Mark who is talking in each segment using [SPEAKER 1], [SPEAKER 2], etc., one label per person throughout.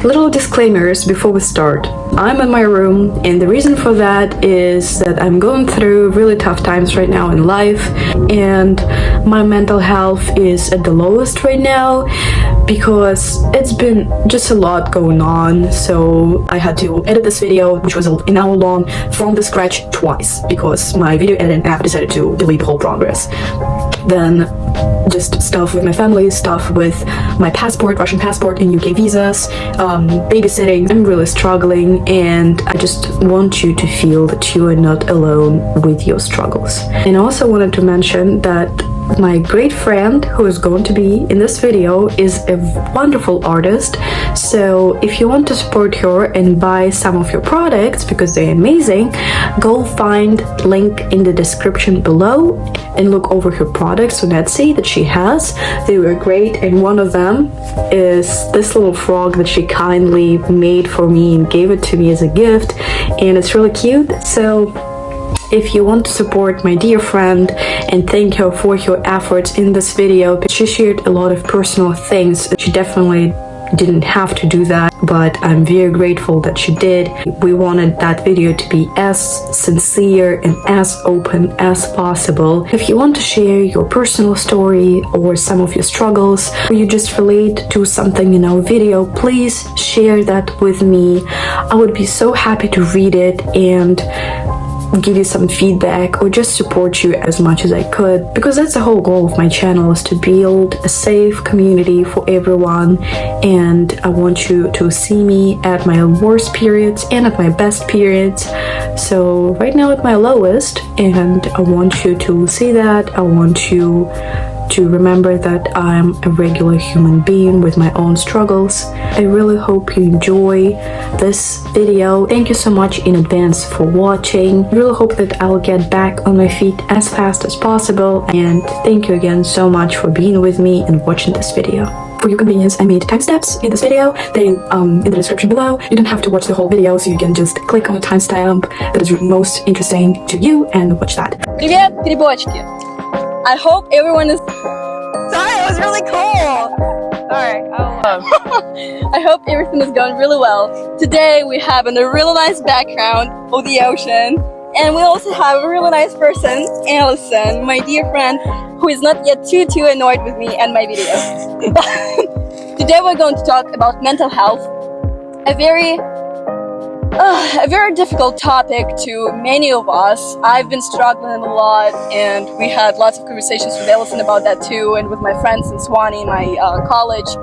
[SPEAKER 1] Little disclaimers before we start. I'm in my room, and the reason for that is that I'm going through really tough times right now in life, and my mental health is at the lowest right now because it's been just a lot going on. So I had to edit this video, which was an hour long, from the scratch twice because my video editing app decided to delete the whole progress. Then just stuff with my family, stuff with my passport, Russian passport and UK visas, babysitting. I'm really struggling, and I just want you to feel that you are not alone with your struggles. And I also wanted to mention that my great friend who is going to be in this video is a wonderful artist. So if you want to support her and buy some of your products because they're amazing, go find link in the description below and look over her products on Etsy that she has. They were great, and one of them is this little frog that she kindly made for me and gave it to me as a gift, and it's really cute. So if you want to support my dear friend and thank her for her efforts in this video, she shared a lot of personal things. She definitely didn't have to do that, but I'm very grateful that she did. We wanted that video to be as sincere and as open as possible. If you want to share your personal story or some of your struggles, or you just relate to something in our video, please share that with me. I would be so happy to read it and give you some feedback or just support you as much as I could, because that's the whole goal of my channel, is to build a safe community for everyone. And I want you to see me at my worst periods and at my best periods. So right now at my lowest, and I want you to see that. I want you to remember that I'm a regular human being with my own struggles. I really hope you enjoy this video. Thank you so much in advance for watching. I really hope that I'll get back on my feet as fast as possible, and thank you again so much for being with me and watching this video. For your convenience, I made timestamps in this video. They're in the description below. You don't have to watch the whole video, so you can just click on the timestamp that is most interesting to you and watch that.
[SPEAKER 2] Привет, грибочки! I hope everyone is... Sorry, it was really cool! Sorry, I hope everything is going really well. Today we have a really nice background of the ocean, and we also have a really nice person, Alyson, my dear friend, who is not yet too annoyed with me and my videos. But today we're going to talk about mental health, a very difficult topic to many of us. I've been struggling a lot, and we had lots of conversations with Alyson about that too, and with my friends in Swanee, my college.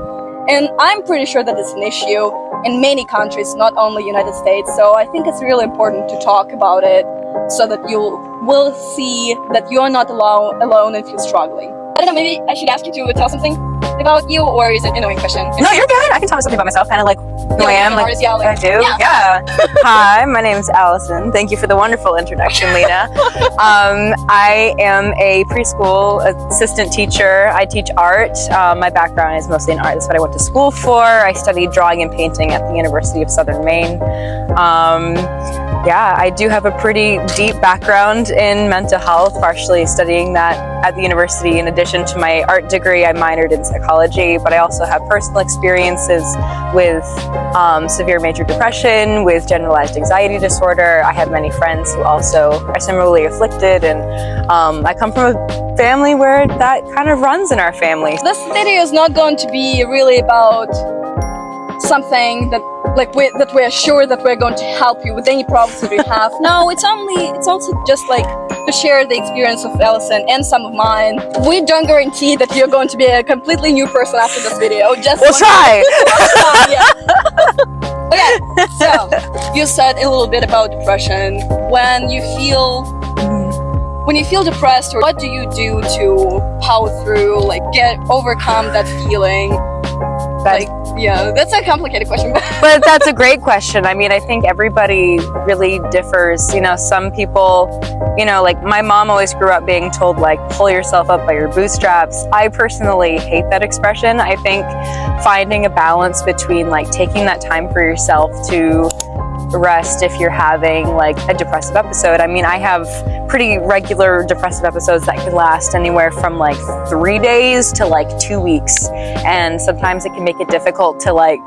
[SPEAKER 2] And I'm pretty sure that it's an issue in many countries, not only United States. So I think it's really important to talk about it so that you will see that you are not alone if you're struggling. I don't know, maybe I should ask you to tell something about you, or is it an annoying question?
[SPEAKER 3] No, you're good. I can tell you something about myself, kind of like who I am.
[SPEAKER 2] Like, yeah,
[SPEAKER 3] I do. Yeah. Hi, my name is Alyson. Thank you for the wonderful introduction, Lena. I am a preschool assistant teacher. I teach art. My background is mostly in art. That's what I went to school for. I studied drawing and painting at the University of Southern Maine. Yeah, I do have a pretty deep background in mental health, partially studying that at the university. In addition to my art degree, I minored in psychology, but I also have personal experiences with severe major depression, with generalized anxiety disorder. I have many friends who also are similarly afflicted, and I come from a family where that kind of runs in our family.
[SPEAKER 2] This video is not going to be really about something that we're sure that we're going to help you with any problems that you have. No, it's also just like to share the experience of Alyson and some of mine. We don't guarantee that you're going to be a completely new person after this video.
[SPEAKER 3] We'll try.
[SPEAKER 2] Okay, so you said a little bit about depression. When you feel depressed, or what do you do to power through, like overcome that feeling? Yeah, that's a complicated question.
[SPEAKER 3] But that's a great question. I mean, I think everybody really differs. You know, some people, you know, like my mom always grew up being told, like, pull yourself up by your bootstraps. I personally hate that expression. I think finding a balance between like taking that time for yourself to rest if you're having like a depressive episode. I mean, I have pretty regular depressive episodes that can last anywhere from like 3 days to like 2 weeks. And sometimes it can make it difficult to like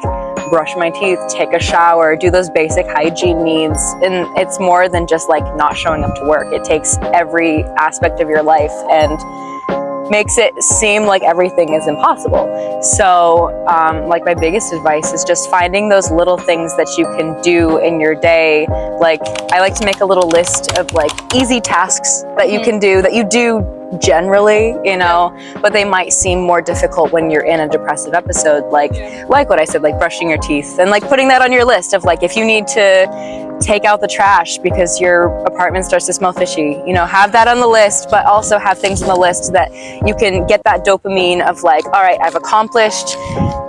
[SPEAKER 3] brush my teeth, take a shower, do those basic hygiene needs. And it's more than just like not showing up to work. It takes every aspect of your life and makes it seem like everything is impossible. So like my biggest advice is just finding those little things that you can do in your day. Like I like to make a little list of like easy tasks that you can do, that you do generally, you know, but they might seem more difficult when you're in a depressive episode, like what I said, like brushing your teeth, and like putting that on your list of like, if you need to take out the trash because your apartment starts to smell fishy, you know, have that on the list, but also have things on the list that you can get that dopamine of like, all right, I've accomplished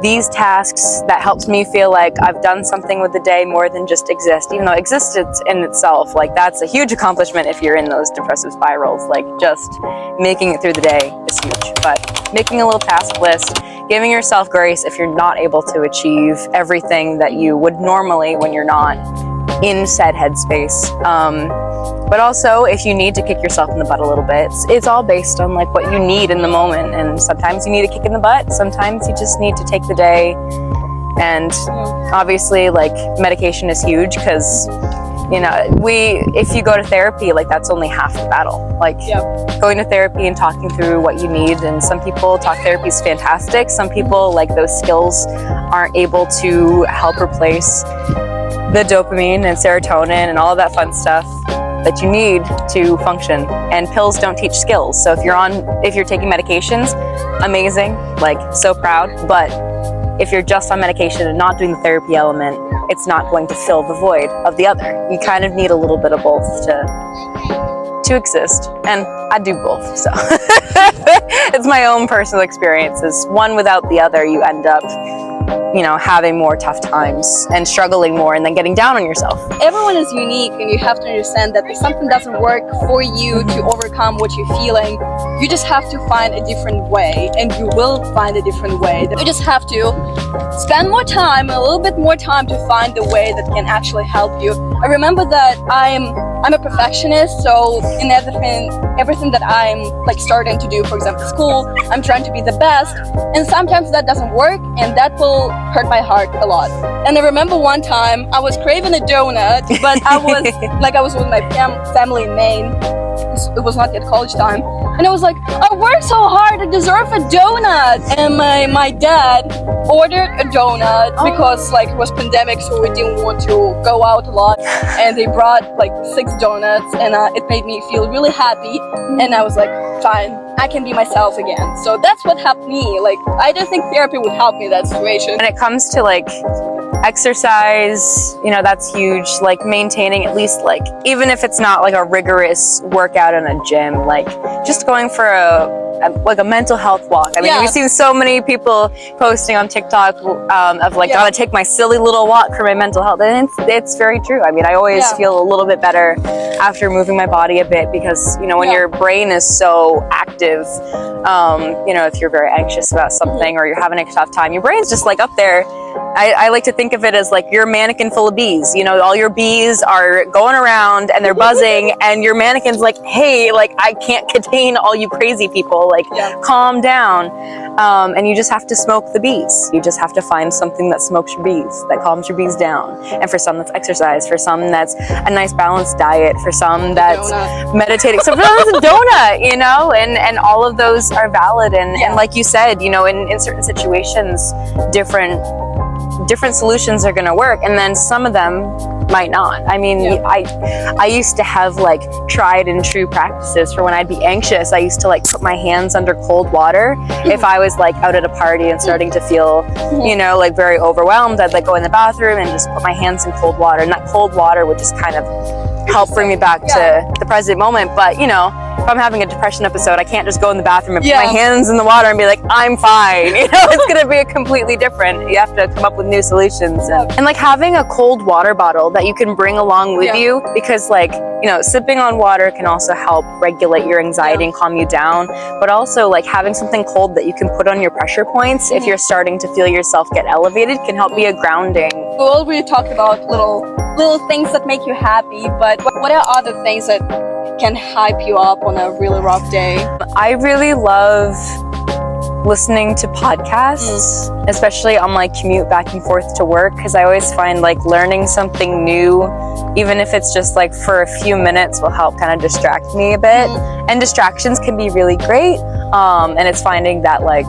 [SPEAKER 3] these tasks. That helps me feel like I've done something with the day more than just exist, even though existence in itself, like that's a huge accomplishment if you're in those depressive spirals. Like just making it through the day is huge, but making a little task list, giving yourself grace if you're not able to achieve everything that you would normally when you're not in said headspace. But also if you need to kick yourself in the butt a little bit, it's all based on like what you need in the moment. And sometimes you need a kick in the butt, sometimes you just need to take the day. And obviously like medication is huge because, you know, if you go to therapy, like that's only half the battle. Like going to therapy and talking through what you need. And some people, talk therapy is fantastic. Some people, like those skills aren't able to help replace the dopamine and serotonin and all of that fun stuff that you need to function. And pills don't teach skills. So if you're taking medications, amazing, like so proud. But if you're just on medication and not doing the therapy element, it's not going to fill the void of the other. You kind of need a little bit of both to exist. And I do both, so. It's my own personal experiences. One without the other, you end up, you know, having more tough times and struggling more and then getting down on yourself.
[SPEAKER 2] Everyone is unique, and you have to understand that if something doesn't work for you to overcome what you're feeling, you just have to find a different way, and you will find a different way. You just have to spend more time, a little bit more time, to find the way that can actually help you. I remember that I'm a perfectionist, so in everything that I'm like starting to do, for example, school, I'm trying to be the best, and sometimes that doesn't work, and that will hurt my heart a lot. And I remember one time I was craving a donut, but I was with my family in Maine. It was not yet college time, and I was like, I worked so hard, I deserve a donut. And my dad ordered a donut because like it was pandemic, so we didn't want to go out a lot, and they brought like 6 donuts, and it made me feel really happy. And I was like, fine, I can be myself again. So that's what helped me. Like I don't think therapy would help me in that situation.
[SPEAKER 3] When it comes to like exercise, you know, that's huge. Like maintaining at least, like, even if it's not like a rigorous workout in a gym, like just going for a mental health walk. I mean, we've seen so many people posting on TikTok of like, gotta take my silly little walk for my mental health. And it's very true. I mean, I always feel a little bit better after moving my body a bit, because, you know, when your brain is so active, you know, if you're very anxious about something or you're having a tough time, your brain's just like up there. I like to think of it as like you're a mannequin full of bees. You know, all your bees are going around and they're buzzing, and your mannequin's like, hey, like I can't contain all you crazy people, like calm down. And you just have to smoke the bees. You just have to find something that smokes your bees, that calms your bees down. And for some that's exercise, for some that's a nice balanced diet, for some that's meditating, so for some it's a donut, you know, and all of those are valid. And like you said, you know, in certain situations, different solutions are going to work, and then some of them might not. I mean, I used to have like tried and true practices for when I'd be anxious. I used to like put my hands under cold water. If I was like out at a party and starting to feel, you know, like very overwhelmed, I'd like go in the bathroom and just put my hands in cold water, and that cold water would just kind of help bring me back to the present moment. But, you know, if I'm having a depression episode, I can't just go in the bathroom and put my hands in the water and be like, I'm fine. You know, it's going to be a completely different. You have to come up with new solutions. And like having a cold water bottle that you can bring along with you, because like, you know, sipping on water can also help regulate your anxiety and calm you down. But also like having something cold that you can put on your pressure points if you're starting to feel yourself get elevated can help be a grounding.
[SPEAKER 2] We already talked about little things that make you happy, but what are other things that can hype you up on a really rough day?
[SPEAKER 3] I really love listening to podcasts, especially on my commute back and forth to work, because I always find like learning something new, even if it's just like for a few minutes, will help kind of distract me a bit. And distractions can be really great. And it's finding that like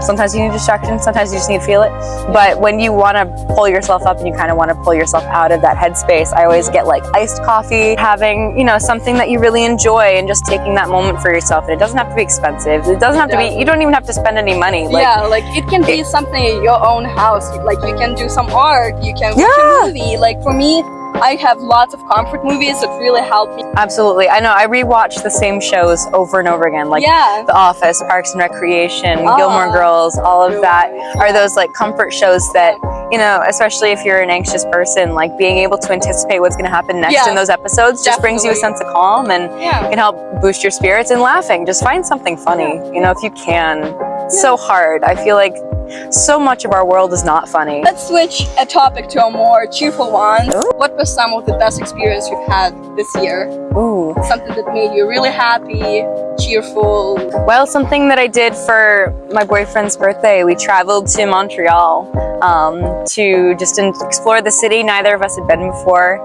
[SPEAKER 3] sometimes you need distraction, sometimes you just need to feel it. But when you want to pull yourself up and you kind of want to pull yourself out of that headspace, I always get like iced coffee, having, you know, something that you really enjoy and just taking that moment for yourself. And it doesn't have to be expensive. It doesn't have to be, you don't even have to spend any money. Like,
[SPEAKER 2] yeah, like it can be something in your own house. Like you can do some art, you can watch a movie. Like for me, I have lots of comfort movies that really help me.
[SPEAKER 3] Absolutely. I know. I rewatch the same shows over and over again, like The Office, Parks and Recreation, Gilmore Girls, all of that are those like comfort shows that, you know, especially if you're an anxious person, like being able to anticipate what's going to happen next in those episodes just brings you a sense of calm and can help boost your spirits. And laughing, just find something funny, you know, if you can. It's so hard. I feel like so much of our world is not funny.
[SPEAKER 2] Let's switch a topic to a more cheerful one. What was some of the best experience you've had this year?
[SPEAKER 3] Ooh.
[SPEAKER 2] Something that made you really happy, cheerful?
[SPEAKER 3] Well, something that I did for my boyfriend's birthday, we traveled to Montreal to just explore the city. Neither of us had been before.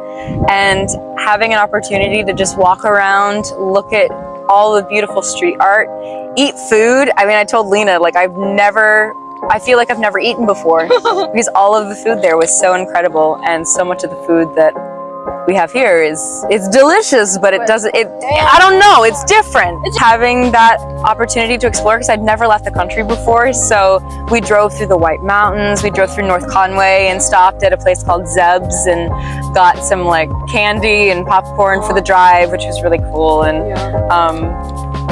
[SPEAKER 3] And having an opportunity to just walk around, look at all the beautiful street art, eat food. I mean, I told Lena, like I feel like I've never eaten before because all of the food there was so incredible, and so much of the food that we have here it's delicious, but I don't know, it's different. It's having that opportunity to explore, because I'd never left the country before. So we drove through the White Mountains, we drove through North Conway and stopped at a place called Zeb's and got some like candy and popcorn for the drive, which was really cool. And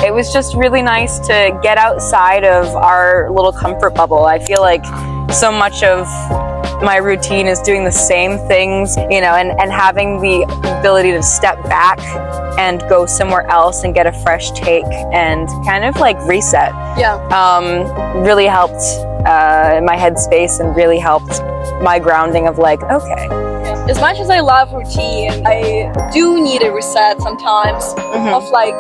[SPEAKER 3] it was just really nice to get outside of our little comfort bubble. I feel like so much of my routine is doing the same things, you know, and having the ability to step back and go somewhere else and get a fresh take and kind of like reset. Really helped my headspace and really helped my grounding of like, okay.
[SPEAKER 2] As much as I love routine, I do need a reset sometimes of like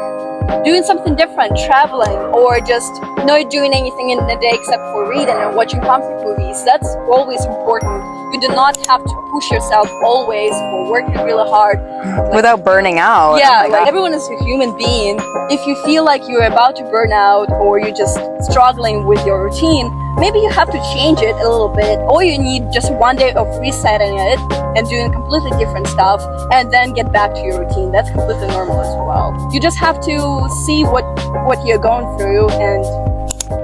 [SPEAKER 2] doing something different, traveling, or just not doing anything in the day except for reading and watching comfort movies. That's always important. You do not have to push yourself always for working really hard.
[SPEAKER 3] Without burning out.
[SPEAKER 2] Yeah, like everyone is a human being. If you feel like you're about to burn out or you're just struggling with your routine, maybe you have to change it a little bit, or you need just one day of resetting it and doing completely different stuff and then get back to your routine. That's completely normal as well. You just have to see what you're going through and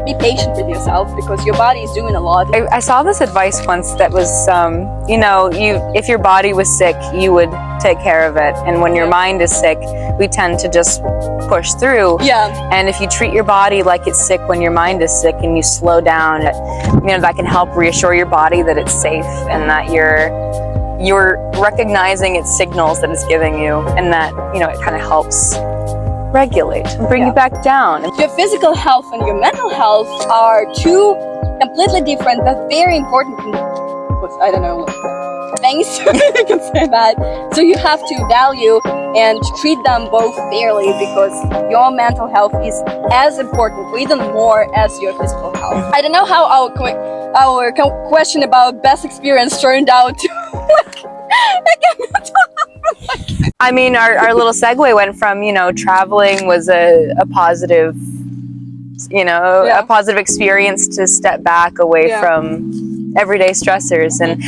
[SPEAKER 2] be patient with yourself, because your body is doing a lot.
[SPEAKER 3] I saw this advice once that was, you know, if your body was sick, you would take care of it. And when your mind is sick, we tend to just push through. And if you treat your body like it's sick when your mind is sick and you slow down, you know, that can help reassure your body that it's safe and that you're recognizing its signals that it's giving you, and that, you know, it kind of helps regulate and bring you back down.
[SPEAKER 2] Your physical health and your mental health are two completely different but very important, I don't know, things. You can say that. So you have to value and treat them both fairly, because your mental health is as important, or even more, as your physical health. I don't know how our question about best experience turned out to
[SPEAKER 3] I mean, our little segue went from, you know, traveling was a positive, you know, a positive experience to step back away from everyday stressors. And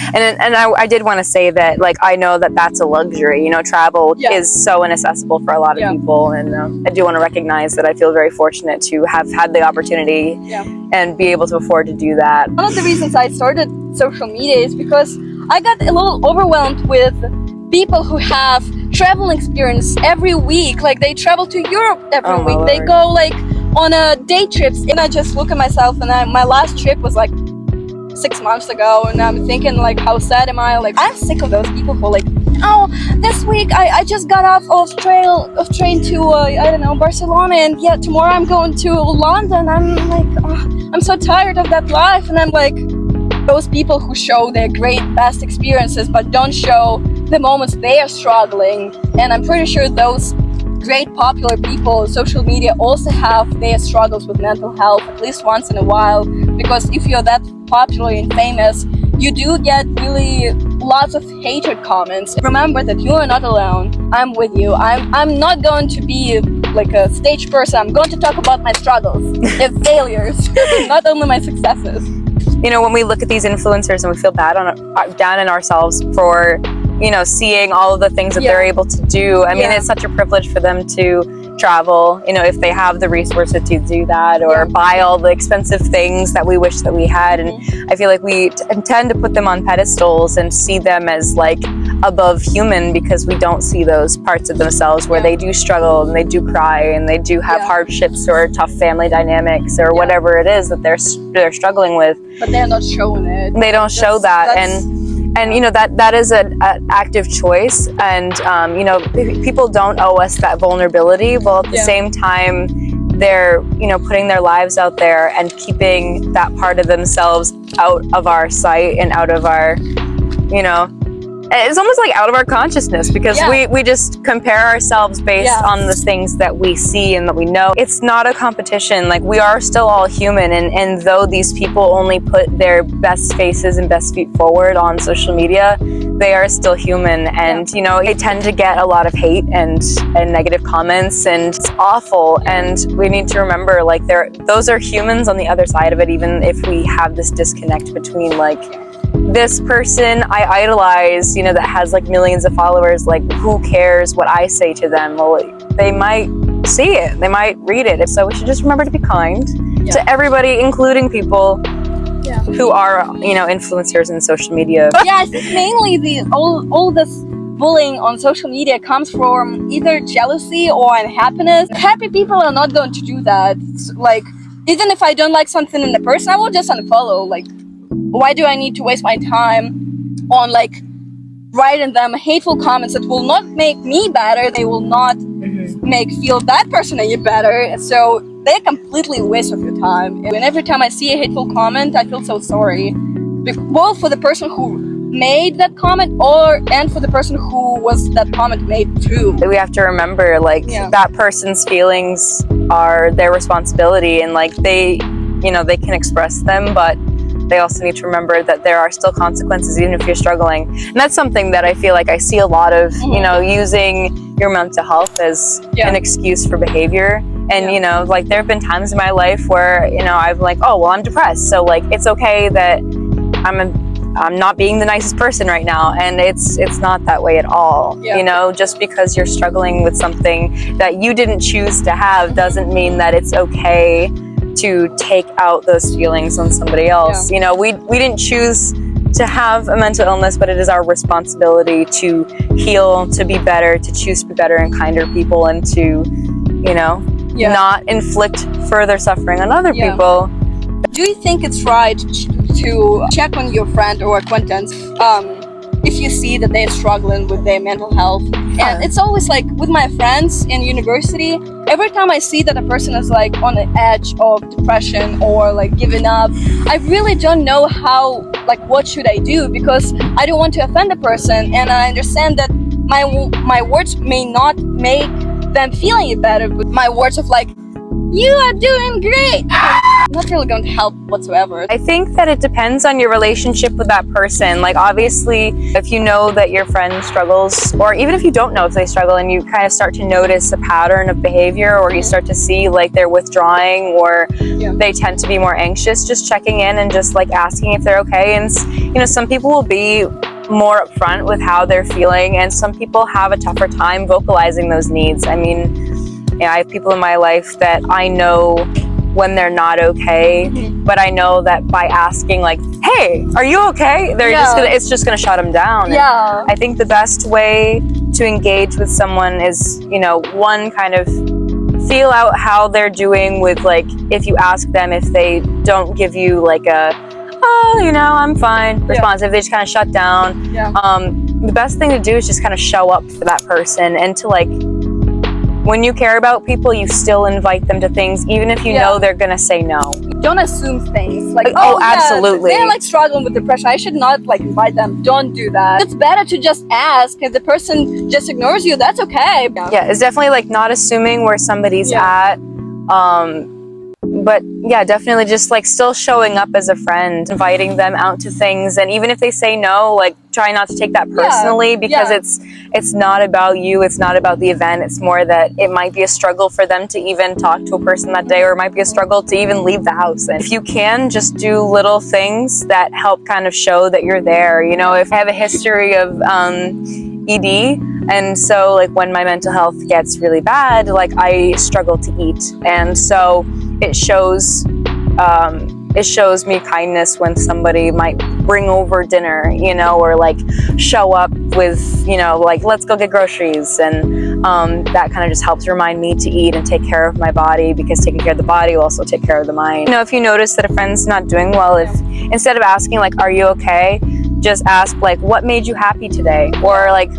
[SPEAKER 3] I did want to say that, like, I know that that's a luxury, you know, travel is so inaccessible for a lot of people. And I do want to recognize that I feel very fortunate to have had the opportunity and be able to afford to do that.
[SPEAKER 2] One of the reasons I started social media is because I got a little overwhelmed with people who have travel experience every week. Like, they travel to Europe every week. Lord. They go like on a day trips, and I just look at myself, and my last trip was like 6 months ago, and I'm thinking, like, how sad am I? Like, I'm sick of those people who are like, oh, this week I just got off train to I don't know, Barcelona, and yeah, tomorrow I'm going to London. I'm like, oh, I'm so tired of that life. And I'm like, those people who show their great best experiences but don't show the moments they are struggling, and I'm pretty sure those great popular people on social media also have their struggles with mental health at least once in a while, because if you're that popular and famous, you do get really lots of hatred comments. Remember that you are not alone. I'm with you. I'm not going to be like a stage person. I'm going to talk about my struggles and failures, not only my successes.
[SPEAKER 3] You know, when we look at these influencers and we feel bad down in ourselves for, you know, seeing all of the things that they're able to do. I mean, it's such a privilege for them to travel, you know, if they have the resources to do that, or buy all the expensive things that we wish that we had. And I feel like we tend to put them on pedestals and see them as like above human, because we don't see those parts of themselves where they do struggle and they do cry and they do have hardships or tough family dynamics or whatever it is that they're struggling with.
[SPEAKER 2] But they're not showing it.
[SPEAKER 3] They don't show that. And you know, that is an active choice, and you know, people don't owe us that vulnerability. Well, at the same time, they're, you know, putting their lives out there and keeping that part of themselves out of our sight and out of our, you know, it's almost like out of our consciousness, because we just compare ourselves based on the things that we see and that we know. It's not a competition. Like, we are still all human, and though these people only put their best faces and best feet forward on social media, they are still human. And you know, they tend to get a lot of hate and negative comments, and it's awful. And we need to remember, like, those are humans on the other side of it, even if we have this disconnect between, like, this person I idolize, you know, that has like millions of followers, like, who cares what I say to them? Well, they might see it, they might read it. So we should just remember to be kind to everybody, including people who are, you know, influencers in social media.
[SPEAKER 2] Yeah, I think mainly all this bullying on social media comes from either jealousy or unhappiness. Happy people are not going to do that. Like, even if I don't like something in the person, I will just unfollow. Like, why do I need to waste my time on like writing them hateful comments that will not make me better? They will not make feel that person any better. So they're completely a waste of your time. And every time I see a hateful comment, I feel so sorry, both for the person who made that comment and for the person who was that comment made to.
[SPEAKER 3] We have to remember, like, that person's feelings are their responsibility, and like, they, you know, they can express them, but they also need to remember that there are still consequences even if you're struggling. And that's something that I feel like I see a lot of, you know, using your mental health as an excuse for behavior. And, you know, like, there have been times in my life where, you know, I'm like, oh, well, I'm depressed, so like, it's okay that I'm not being the nicest person right now. And it's not that way at all. You know, just because you're struggling with something that you didn't choose to have doesn't mean that it's okay to take out those feelings on somebody else. You know, we didn't choose to have a mental illness, but it is our responsibility to heal, to be better, to choose to be better and kinder people, and to, you know, not inflict further suffering on other people.
[SPEAKER 2] Do you think it's right to check on your friend or acquaintance if you see that they're struggling with their mental health? And it's always like with my friends in university, every time I see that a person is like on the edge of depression or like giving up, I really don't know how, like, what should I do, because I don't want to offend the person, and I understand that my words may not make them feel any better, but my words of like, you are doing great, not really going to help whatsoever.
[SPEAKER 3] I think that it depends on your relationship with that person. Like, obviously, if you know that your friend struggles, or even if you don't know if they struggle, and you kind of start to notice a pattern of behavior, or you start to see like they're withdrawing, or they tend to be more anxious, just checking in and just like asking if they're okay. And, you know, some people will be more upfront with how they're feeling, and some people have a tougher time vocalizing those needs. I mean, yeah, I have people in my life that I know when they're not okay, but I know that by asking like, hey, are you okay? They're it's just gonna shut them down. And I think the best way to engage with someone is, you know, one, kind of feel out how they're doing with, like, if you ask them, if they don't give you like a, oh, you know, I'm fine response, if they just kind of shut down. The best thing to do is just kind of show up for that person, and to like when you care about people, you still invite them to things, even if you know they're gonna say no.
[SPEAKER 2] Don't assume things like,
[SPEAKER 3] oh, absolutely.
[SPEAKER 2] They're like struggling with depression, I should not like invite them. Don't do that. It's better to just ask. If the person just ignores you, that's okay.
[SPEAKER 3] Yeah, it's definitely like not assuming where somebody's at. But yeah, definitely just like still showing up as a friend, inviting them out to things, and even if they say no, like try not to take that personally, because it's not about you, it's not about the event, it's more that it might be a struggle for them to even talk to a person that day, or it might be a struggle to even leave the house. And if you can, just do little things that help kind of show that you're there. You know, if I have a history of ED, and so like when my mental health gets really bad, like I struggle to eat, and so it shows me kindness when somebody might bring over dinner, you know, or like show up with, you know, like let's go get groceries, and that kind of just helps remind me to eat and take care of my body, because taking care of the body will also take care of the mind. You know, if you notice that a friend's not doing well, if instead of asking like, are you okay, just ask like, what made you happy today? Or like,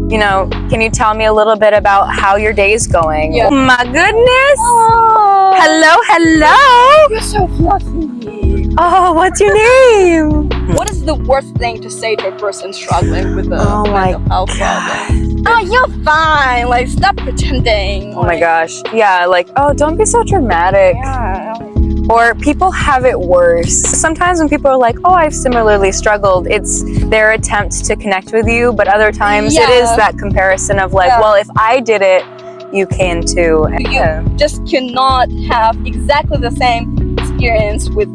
[SPEAKER 3] you know, can you tell me a little bit about how your day's going? Oh my goodness! Oh. Hello!
[SPEAKER 2] You're so fluffy.
[SPEAKER 3] Oh, what's your name?
[SPEAKER 2] What is the worst thing to say to a person struggling with a
[SPEAKER 3] mental
[SPEAKER 2] health problem? Oh, you're fine. Like, stop pretending.
[SPEAKER 3] Oh my gosh. Yeah, like, oh, don't be so dramatic.
[SPEAKER 2] Yeah.
[SPEAKER 3] Or people have it worse. Sometimes when people are like, oh, I've similarly struggled, it's their attempt to connect with you, but other times it is that comparison of like, well, if I did it, you can too.
[SPEAKER 2] You just cannot have exactly the same experience with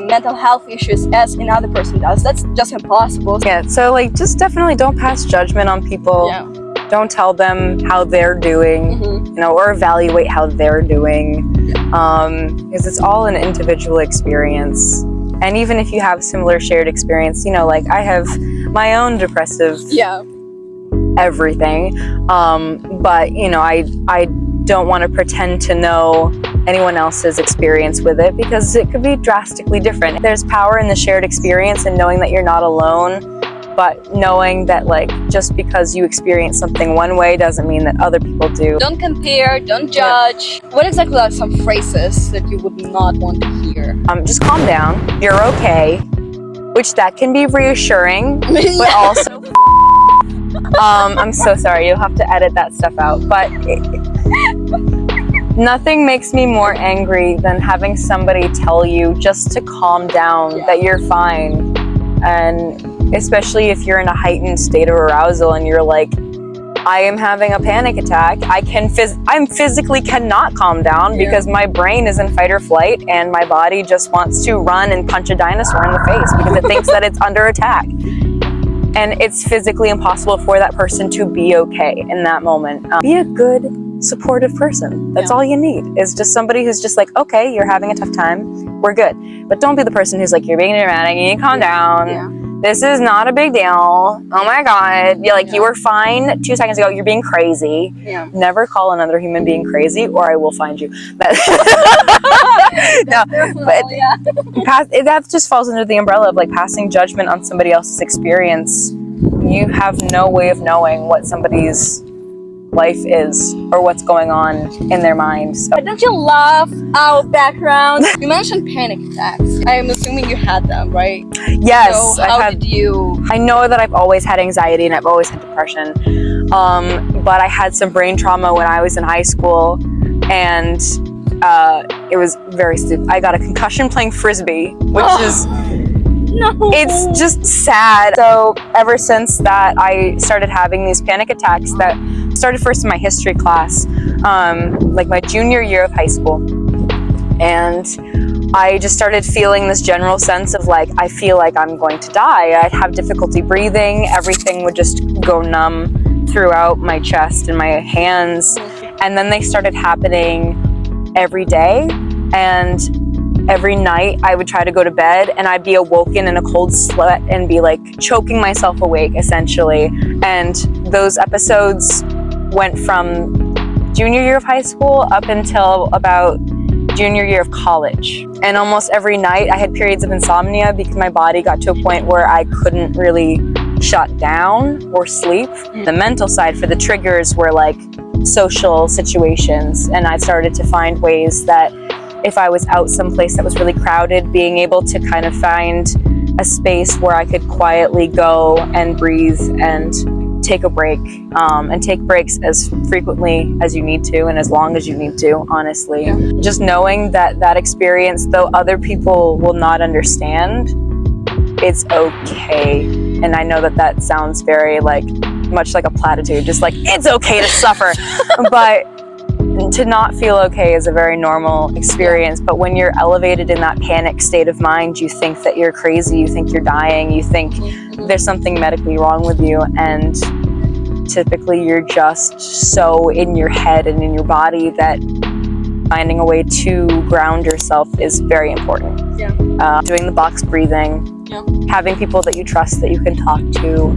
[SPEAKER 2] mental health issues as another person does. That's just impossible.
[SPEAKER 3] Yeah, so like just definitely don't pass judgment on people.
[SPEAKER 2] Yeah.
[SPEAKER 3] Don't tell them how they're doing, you know, or evaluate how they're doing, because it's all an individual experience. And even if you have similar shared experience, you know, like I have my own depressive everything, but you know, I don't want to pretend to know anyone else's experience with it, because it could be drastically different. There's power in the shared experience and knowing that you're not alone. But knowing that like just because you experience something one way doesn't mean that other people do.
[SPEAKER 2] Don't compare, don't judge. What exactly are some phrases that you would not want to hear?
[SPEAKER 3] Just calm down, you're okay, which that can be reassuring, but also I'm so sorry, you'll have to edit that stuff out, but nothing makes me more angry than having somebody tell you just to calm down, that you're fine. And especially if you're in a heightened state of arousal and you're like, I am having a panic attack, I'm physically cannot calm down because my brain is in fight or flight and my body just wants to run and punch a dinosaur in the face because it thinks that it's under attack. And it's physically impossible for that person to be okay in that moment. Be a good, supportive person. That's all you need, is just somebody who's just like, okay, you're having a tough time, we're good. But don't be the person who's like, you're being dramatic, you need to calm down. This is not a big deal. Oh my God. You're like, you were fine 2 seconds ago, you're being crazy. Never call another human being crazy or I will find you. But no, but that just falls under the umbrella of like passing judgment on somebody else's experience. You have no way of knowing what somebody's life is or what's going on in their mind. So.
[SPEAKER 2] Don't you love our background? You mentioned panic attacks. I'm assuming you had them, right?
[SPEAKER 3] Yes.
[SPEAKER 2] So how did you?
[SPEAKER 3] I know that I've always had anxiety and I've always had depression, but I had some brain trauma when I was in high school, and it was very stupid. I got a concussion playing Frisbee, which is...
[SPEAKER 2] No.
[SPEAKER 3] It's just sad. So ever since that, I started having these panic attacks that started first in my history class, like my junior year of high school. And I just started feeling this general sense of like, I feel like I'm going to die. I'd have difficulty breathing. Everything would just go numb throughout my chest and my hands. And then they started happening every day. And every night I would try to go to bed and I'd be awoken in a cold sweat and be like choking myself awake essentially. And those episodes went from junior year of high school up until about junior year of college. And almost every night I had periods of insomnia because my body got to a point where I couldn't really shut down or sleep. The mental side for the triggers were like social situations, and I started to find ways that if I was out someplace that was really crowded, being able to kind of find a space where I could quietly go and breathe and take a break, and take breaks as frequently as you need to and as long as you need to, honestly.
[SPEAKER 2] Yeah.
[SPEAKER 3] Just knowing that that experience, though other people will not understand, it's okay. And I know that that sounds very much like a platitude, just like it's okay to suffer, but to not feel okay is a very normal experience. But when you're elevated in that panic state of mind, you think that you're crazy, you think you're dying, you think there's something medically wrong with you, and typically you're just so in your head and in your body that finding a way to ground yourself is very important.
[SPEAKER 2] Yeah.
[SPEAKER 3] Doing the box breathing, having people that you trust that you can talk to,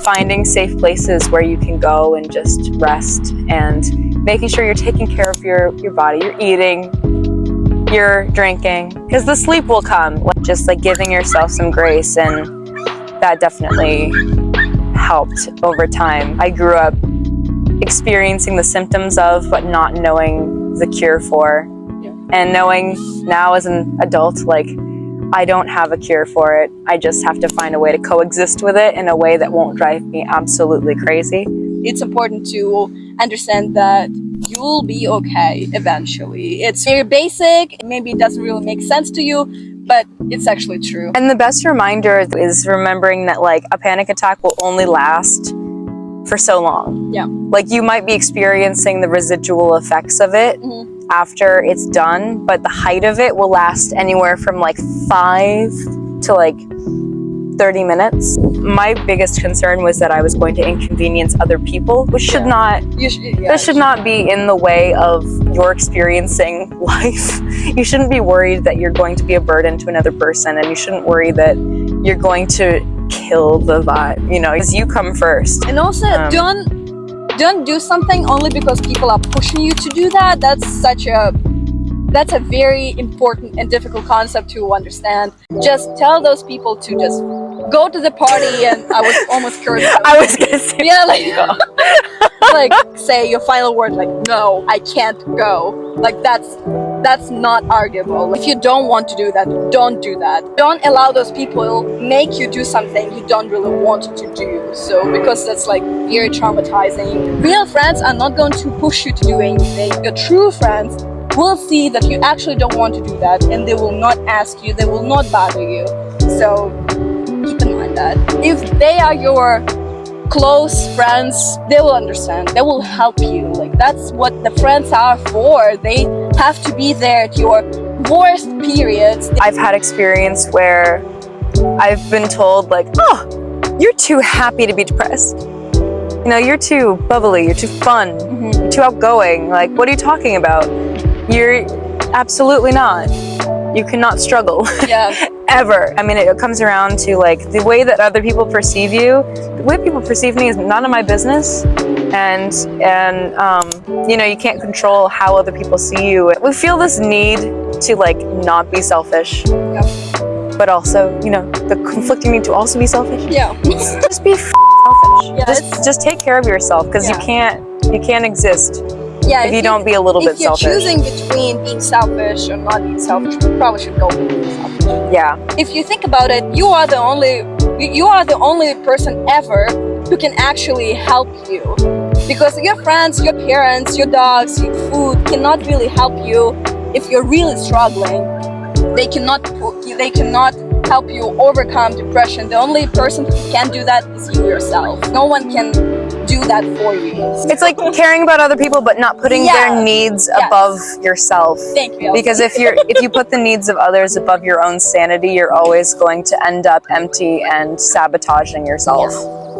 [SPEAKER 3] finding safe places where you can go and just rest, and making sure you're taking care of your body, you're eating, you're drinking, because the sleep will come. Just giving yourself some grace, and that definitely helped over time. I grew up experiencing the symptoms of, but not knowing the cure for, and knowing now as an adult, I don't have a cure for it. I just have to find a way to coexist with it in a way that won't drive me absolutely crazy.
[SPEAKER 2] It's important to understand that you'll be okay eventually. It's very basic, maybe it doesn't really make sense to you, but it's actually true.
[SPEAKER 3] And the best reminder is remembering that a panic attack will only last for so long.
[SPEAKER 2] Yeah.
[SPEAKER 3] You might be experiencing the residual effects of it after it's done, but the height of it will last anywhere from 5 to 30 minutes. My biggest concern was that I was going to inconvenience other people, which should not this should not be in the way of your experiencing life. You shouldn't be worried that you're going to be a burden to another person, and you shouldn't worry that you're going to kill the vibe, because you come first.
[SPEAKER 2] And also, don't do something only because people are pushing you to do that. That's a very important and difficult concept to understand. Just tell those people to just go to the party, and I was almost cursed.
[SPEAKER 3] I was gonna say,
[SPEAKER 2] say your final word, no, I can't go. That's not arguable. If you don't want to do that, don't do that. Don't allow those people make you do something you don't really want to do. So, because that's very traumatizing. Real friends are not going to push you to do anything. Your true friends will see that you actually don't want to do that, and they will not ask you, they will not bother you. So keep in mind that if they are your close friends, they will understand, they will help you. That's what the friends are for. They have to be there at your worst periods.
[SPEAKER 3] I've had experience where I've been told oh, you're too happy to be depressed. You're too bubbly, you're too fun, you're too outgoing. What are you talking about? You're absolutely not. You cannot struggle.
[SPEAKER 2] Yeah.
[SPEAKER 3] Ever. It comes around to the way that other people perceive you. The way people perceive me is none of my business. And you can't control how other people see you. We feel this need to not be selfish.
[SPEAKER 2] Yeah.
[SPEAKER 3] But also, the conflicting need to also be selfish.
[SPEAKER 2] Yeah.
[SPEAKER 3] Just be selfish.
[SPEAKER 2] Yeah,
[SPEAKER 3] just take care of yourself, because you can't exist if you don't be a little bit selfish.
[SPEAKER 2] If you're choosing between being selfish or not being selfish, you probably should go with being selfish.
[SPEAKER 3] Yeah.
[SPEAKER 2] If you think about it, you are the only person ever who can actually help you. Because your friends, your parents, your dogs, your food cannot really help you if you're really struggling. They cannot help you overcome depression. The only person who can do that is you yourself. No one can do that for you.
[SPEAKER 3] It's caring about other people, but not putting their needs above yourself.
[SPEAKER 2] Thank you.
[SPEAKER 3] Because if you put the needs of others above your own sanity, you're always going to end up empty and sabotaging yourself.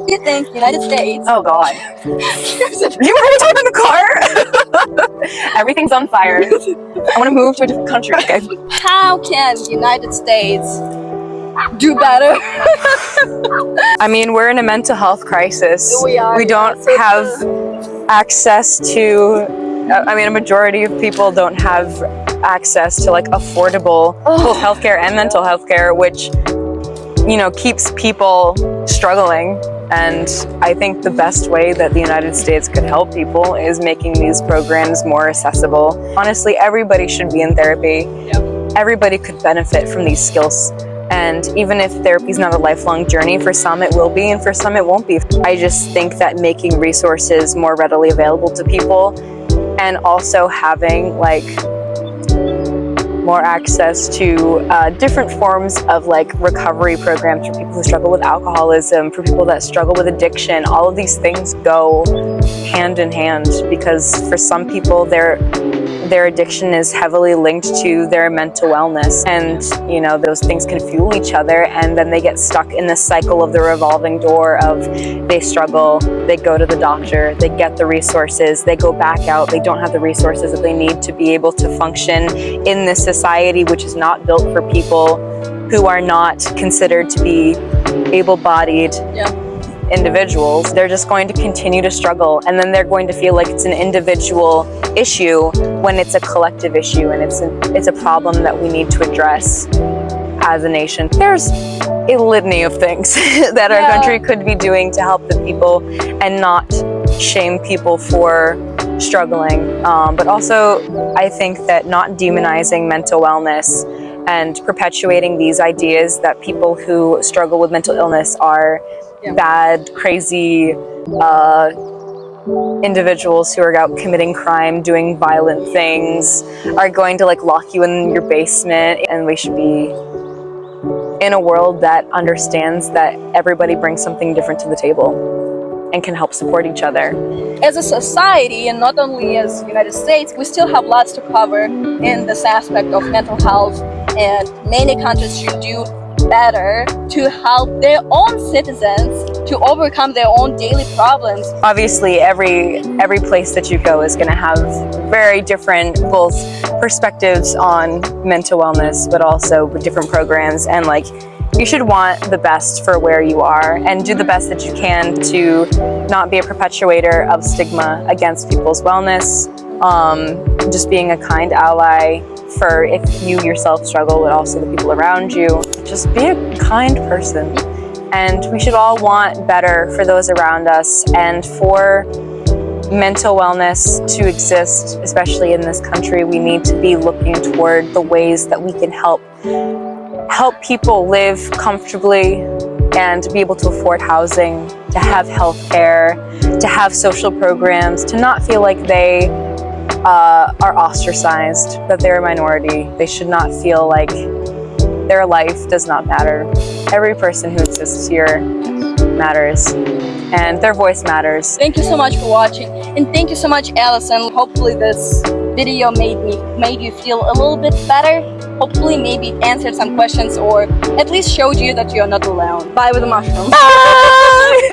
[SPEAKER 2] You think United States?
[SPEAKER 3] Oh God! You were talking in the car. Everything's on fire. I want to move to a different country. Okay.
[SPEAKER 2] How can United States do better?
[SPEAKER 3] We're in a mental health crisis.
[SPEAKER 2] We are.
[SPEAKER 3] We don't have access to. A majority of people don't have access to affordable both healthcare and mental health care, which keeps people struggling. And I think the best way that the United States could help people is making these programs more accessible. Honestly, everybody should be in therapy.
[SPEAKER 2] Yep.
[SPEAKER 3] Everybody could benefit from these skills. And even if therapy is not a lifelong journey, for some it will be, and for some it won't be. I just think that making resources more readily available to people, and also having more access to different forms of recovery programs for people who struggle with alcoholism, for people that struggle with addiction. All of these things go hand in hand, because for some people their addiction is heavily linked to their mental wellness, and those things can fuel each other, and then they get stuck in this cycle of the revolving door of they struggle, they go to the doctor, they get the resources, they go back out, they don't have the resources that they need to be able to function in this society, which is not built for people who are not considered to be able-bodied individuals. They're just going to continue to struggle, and then they're going to feel like it's an individual issue when it's a collective issue, and it's a problem that we need to address as a nation. There's a litany of things that our country could be doing to help the people and not shame people for struggling. But also, I think that not demonizing mental wellness and perpetuating these ideas that people who struggle with mental illness are bad, crazy individuals who are out committing crime, doing violent things, are going to lock you in your basement. And we should be in a world that understands that everybody brings something different to the table and can help support each other.
[SPEAKER 2] As a society, and not only as the United States, we still have lots to cover in this aspect of mental health, and many countries should do better to help their own citizens to overcome their own daily problems.
[SPEAKER 3] Obviously, every place that you go is going to have very different both perspectives on mental wellness, but also different programs, and you should want the best for where you are and do the best that you can to not be a perpetuator of stigma against people's wellness. Just being a kind ally for if you yourself struggle, but also the people around you. Just be a kind person. And we should all want better for those around us, and for mental wellness to exist, especially in this country, we need to be looking toward the ways that we can help people live comfortably and be able to afford housing, to have health care, to have social programs, to not feel like they are ostracized, that they're a minority. They should not feel like their life does not matter. Every person who exists here matters, and their voice matters.
[SPEAKER 2] Thank you so much for watching, and thank you so much, Alyson. Hopefully this video made you feel a little bit better. Hopefully maybe it answered some questions, or at least showed you that you're not alone. Bye with a mushroom.
[SPEAKER 3] Bye!